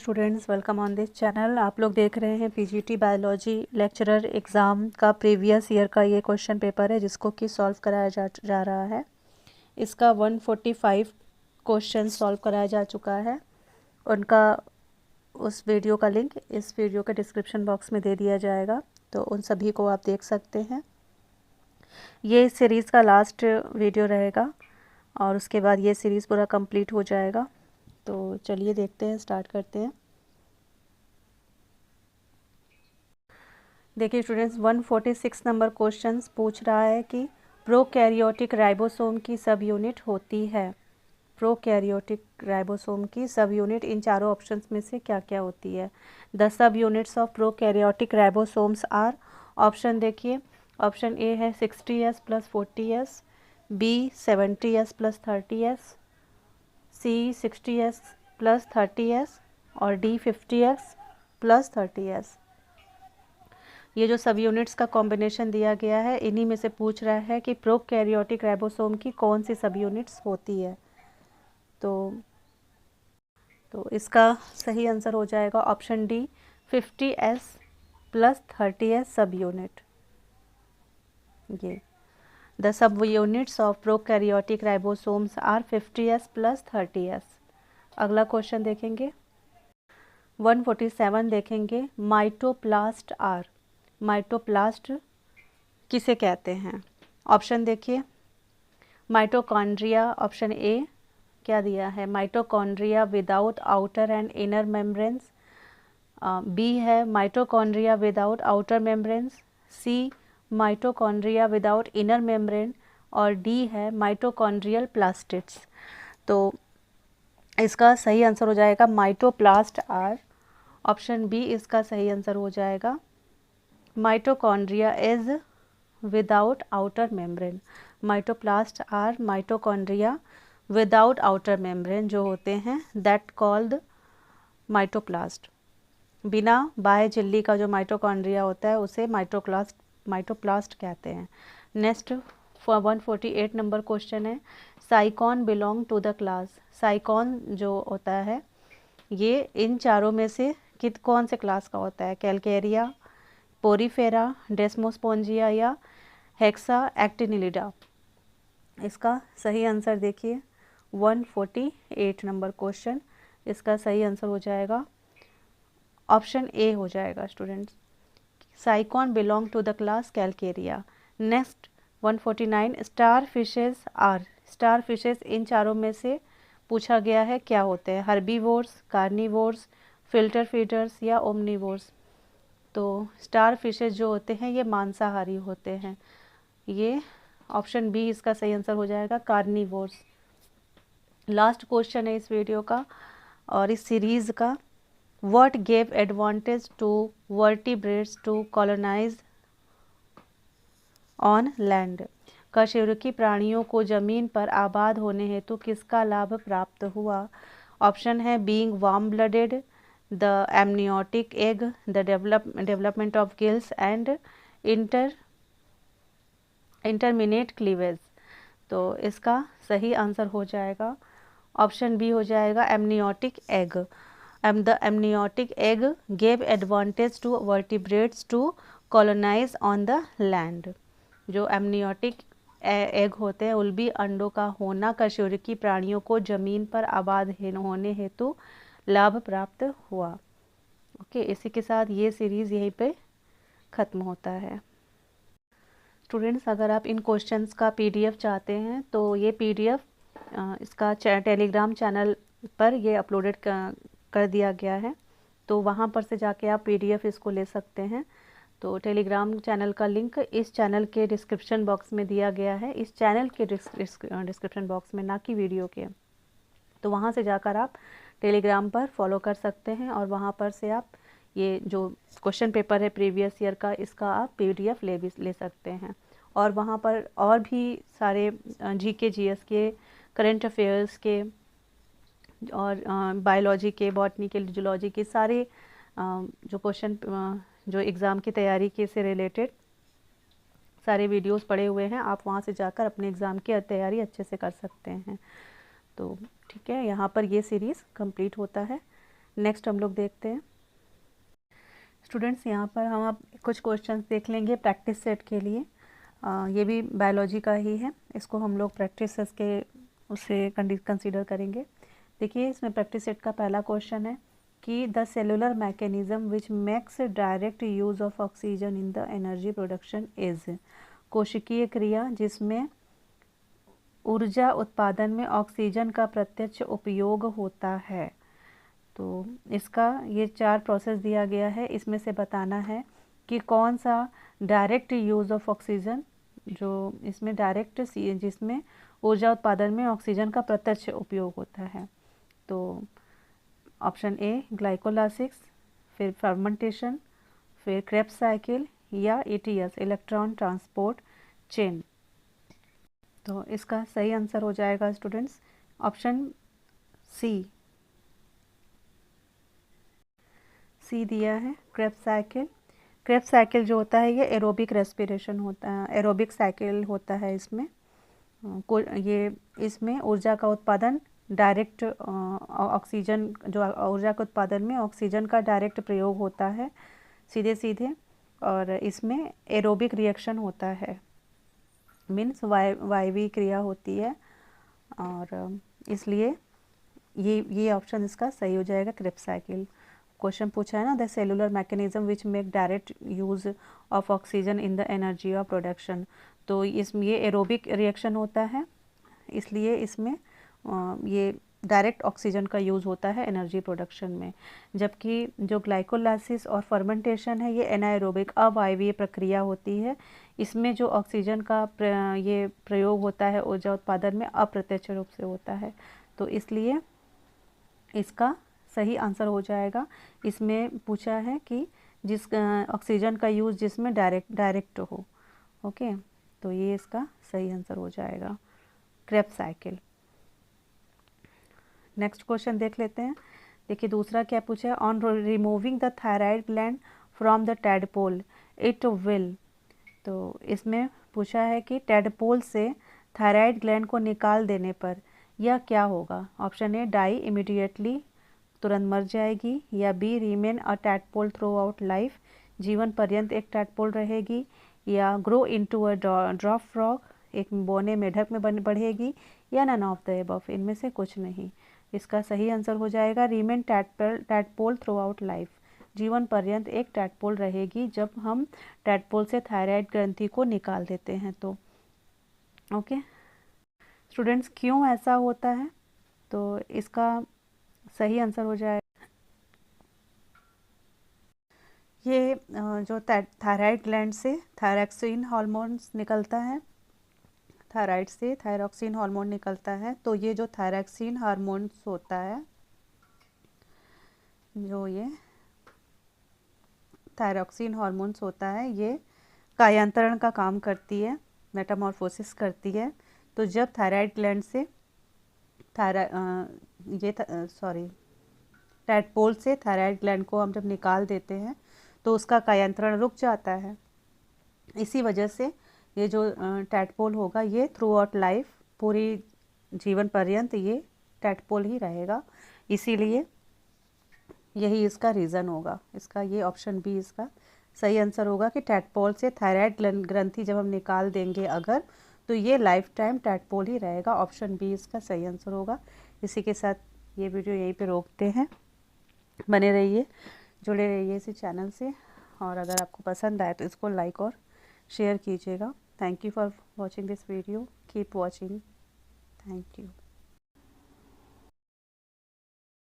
Students, welcome on this channel. आप लोग देख रहे हैं पीजीटी बायोलॉजी लेक्चरर एग्ज़ाम का प्रीवियस ईयर का ये क्वेश्चन पेपर है जिसको कि सॉल्व कराया जा रहा है। इसका 145 क्वेश्चन सॉल्व कराया जा चुका है। उनका उस वीडियो का लिंक इस वीडियो के डिस्क्रिप्शन बॉक्स में दे दिया जाएगा, तो उन सभी को आप देख सकते हैं। ये सीरीज़ का लास्ट वीडियो रहेगा और उसके बाद ये सीरीज़ पूरा कंप्लीट हो जाएगा। तो चलिए देखते हैं, स्टार्ट करते हैं। देखिए स्टूडेंट्स, 146 नंबर क्वेश्चंस पूछ रहा है कि प्रोकैरियोटिक राइबोसोम की सब यूनिट होती है। प्रोकैरियोटिक राइबोसोम की सब यूनिट इन चारों ऑप्शंस में से क्या क्या होती है। The sub units of prokaryotic ribosomes are. Option देखिए, ऑप्शन ए है 60s + 40s, B 70s + 30s, सी 60s + 30s और डी 50s + 30s। ये जो सब यूनिट्स का कॉम्बिनेशन दिया गया है, इन्हीं में से पूछ रहा है कि प्रोकैरियोटिक राइबोसोम की कौन सी सब यूनिट्स होती है। तो इसका सही आंसर हो जाएगा ऑप्शन डी 50s + 30s सब यूनिट। ये the sub units of prokaryotic ribosomes are 50s + 30s। अगला क्वेश्चन देखेंगे, 147 देखेंगे। माइटोप्लास्ट आर। माइटोप्लास्ट किसे कहते हैं। ऑप्शन देखिए, माइटोकॉन्ड्रिया। ऑप्शन ए क्या दिया है, mitochondria without outer and inner membranes. B है mitochondria without outer membranes, C mitochondria without inner membrane और डी है माइटोकॉन्ड्रियल प्लास्टिड्स। तो इसका सही आंसर हो जाएगा माइटोप्लास्ट आर। ऑप्शन बी इसका सही आंसर हो जाएगा। Mitochondria is without outer membrane. Mitoplast are mitochondria without outer membrane जो होते हैं, दैट कॉल्ड माइटोप्लास्ट। बिना बाह्य झिल्ली का जो माइटोकॉन्ड्रिया होता है उसे माइटोप्लास्ट कहते हैं। नेक्स्ट 148 नंबर क्वेश्चन है, Sycon belong to the class. Sycon जो होता है ये इन चारों में से कौन से क्लास का होता है, कैलकेरिया, पोरीफेरा, डेस्मोस्पोंजिया या हेक्सा एक्टिनिलिडा। इसका सही आंसर देखिए 148 नंबर क्वेश्चन, इसका सही आंसर हो जाएगा ऑप्शन ए हो जाएगा students. Sycon belong to the class Calcarea. Next 149, star fishes are. Star fishes इन चारों में से पूछा गया है क्या होते हैं, हर्बीवोर्स, कार्निवोर्स, फिल्टर फीडर्स या ओमनीवोर्स। तो स्टार फिशेस जो होते हैं ये मांसाहारी होते हैं। ये ऑप्शन बी इसका सही आंसर हो जाएगा, कार्निवोर्स। लास्ट क्वेश्चन है इस वीडियो का और इस सीरीज़ का, what gave advantage to vertebrates to colonize on land. कशेरुकी प्राणियों को जमीन पर आबाद होने हेतु किसका लाभ प्राप्त हुआ। ऑप्शन है being warm blooded, the amniotic egg, the development of gills and indeterminate cleavage. तो इसका सही आंसर हो जाएगा ऑप्शन बी हो जाएगा, amniotic egg. The amniotic egg gave advantage to vertebrates to colonize on the land. जो amniotic egg होते हैं, उल्बी अंडों का होना कशेरुकी प्राणियों को जमीन पर आबाद होने हेतु लाभ प्राप्त हुआ। ओके, इसी के साथ ये सीरीज़ यहीं पे ख़त्म होता है। स्टूडेंट्स, अगर आप इन क्वेश्चंस का पीडीएफ चाहते हैं तो ये पीडीएफ इसका टेलीग्राम चैनल पर ये अपलोडेड कर दिया गया है, तो वहाँ पर से जाके आप पीडीएफ इसको ले सकते हैं। तो टेलीग्राम चैनल का लिंक इस चैनल के डिस्क्रिप्शन बॉक्स में दिया गया है, इस चैनल के डिस्क्रिप्शन बॉक्स में, ना कि वीडियो के। तो वहाँ से जाकर आप टेलीग्राम पर फॉलो कर सकते हैं और वहाँ पर से आप ये जो क्वेश्चन पेपर है प्रीवियस ईयर का, इसका आप पीडीएफ ले सकते हैं। और वहाँ पर और भी सारे जीके जीएस के, करंट अफेयर्स के और बायोलॉजी के, बॉटनी के, जूलॉजी के सारे जो क्वेश्चन जो एग्ज़ाम की तैयारी के से रिलेटेड सारे वीडियोस पड़े हुए हैं, आप वहाँ से जाकर अपने एग्ज़ाम की तैयारी अच्छे से कर सकते हैं। तो ठीक है, यहाँ पर ये सीरीज़ कंप्लीट होता है। नेक्स्ट हम लोग देखते हैं स्टूडेंट्स, यहाँ पर हम अब कुछ क्वेश्चंस देख लेंगे प्रैक्टिस सेट के लिए। ये भी बायोलॉजी का ही है, इसको हम लोग प्रैक्टिस सेट के उससे कंसीडर करेंगे। देखिए इसमें प्रैक्टिस सेट का पहला क्वेश्चन है कि the cellular mechanism which makes direct use of oxygen in the energy production is. कोशिकीय क्रिया जिसमें ऊर्जा उत्पादन में ऑक्सीजन का प्रत्यक्ष उपयोग होता है। तो इसका ये 4 प्रोसेस दिया गया है, इसमें से बताना है कि कौन सा डायरेक्ट यूज़ ऑफ ऑक्सीजन, जो इसमें डायरेक्ट जिसमें ऊर्जा उत्पादन में ऑक्सीजन का प्रत्यक्ष उपयोग होता है। तो ऑप्शन ए ग्लाइकोलाइसिस, फिर फर्मेंटेशन, फिर क्रेब्स साइकिल या ETS इलेक्ट्रॉन ट्रांसपोर्ट चेन। तो इसका सही आंसर हो जाएगा स्टूडेंट्स ऑप्शन सी दिया है क्रेब्स साइकिल। क्रेब्स साइकिल जो होता है ये एरोबिक रेस्पिरेशन होता है, एरोबिक साइकिल होता है इसमें। ये इसमें ऊर्जा का उत्पादन डायरेक्ट ऑक्सीजन, जो ऊर्जा के उत्पादन में ऑक्सीजन का डायरेक्ट प्रयोग होता है सीधे सीधे, और इसमें एरोबिक रिएक्शन होता है, मीन्स वायवीय क्रिया होती है, और इसलिए ये ऑप्शन इसका सही हो जाएगा क्रेब्स साइकिल। क्वेश्चन पूछा है ना, the cellular mechanism which make direct use of oxygen in the energy of production. तो इसमें ये एरोबिक रिएक्शन होता है, इसलिए इसमें ये डायरेक्ट ऑक्सीजन का यूज़ होता है एनर्जी प्रोडक्शन में। जबकि जो ग्लाइकोलाइसिस और फर्मेंटेशन है ये एनाएरोबिक अवायवीय प्रक्रिया होती है, इसमें जो ऑक्सीजन का ये प्रयोग होता है ऊर्जा उत्पादन में अप्रत्यक्ष रूप से होता है। तो इसलिए इसका सही आंसर हो जाएगा। इसमें पूछा है कि जिस ऑक्सीजन का यूज़ जिसमें डायरेक्ट हो। ओके, तो ये इसका सही आंसर हो जाएगा क्रेब्स साइकिल। नेक्स्ट क्वेश्चन देख लेते हैं। देखिए दूसरा क्या पूछा है, on removing the thyroid gland from the tadpole it will. तो इसमें पूछा है कि टैडपोल से थायराइड ग्लैंड को निकाल देने पर यह क्या होगा। ऑप्शन ए डाई इमीडिएटली, तुरंत मर जाएगी, या बी रीमेन अ टैडपोल थ्रू आउट लाइफ, जीवन पर्यंत एक टैडपोल रहेगी, या grow into a drop frog, एक बौने मेढक में बढ़ेगी, या नन ऑफ द अबव, इनमें से कुछ नहीं। इसका सही आंसर हो जाएगा Riemann tadpole through out life, जीवन पर्यंत एक टैडपोल रहेगी जब हम टैडपोल से थायराइड ग्रंथि को निकाल देते हैं तो। ओके स्टूडेंट्स, क्यों ऐसा होता है, तो इसका सही आंसर हो जाएगा ये जो थायराइड ग्लैंड से थायरॉक्सिन हार्मोन्स निकलता है, थायराइड से थायरॉक्सिन हार्मोन निकलता है। तो ये जो थायरॉक्सिन हार्मोन्स होता है, जो ये थायरॉक्सिन हार्मोन्स होता है, ये कायांतरण का काम करती है, मेटामॉर्फोसिस करती है। तो जब थायराइड ग्लैंड से टैडपोल से थायराइड ग्लैंड को हम जब निकाल देते हैं तो उसका कायांतरण रुक जाता है। इसी वजह से ये जो टैडपोल होगा ये थ्रू आउट लाइफ, पूरी जीवन पर्यंत ये टैडपोल ही रहेगा। इसीलिए यही इसका रीज़न होगा। इसका ये ऑप्शन बी इसका सही आंसर होगा कि टैडपोल से थायराइड ग्रंथि जब हम निकाल देंगे अगर, तो ये लाइफ टाइम टैडपोल ही रहेगा। ऑप्शन बी इसका सही आंसर होगा। इसी के साथ ये वीडियो यहीं पे रोकते हैं। बने रहिए, जुड़े रहिए इसी चैनल से, और अगर आपको पसंद आए तो इसको लाइक और शेयर कीजिएगा। Thank you for watching this video, keep watching, thank you.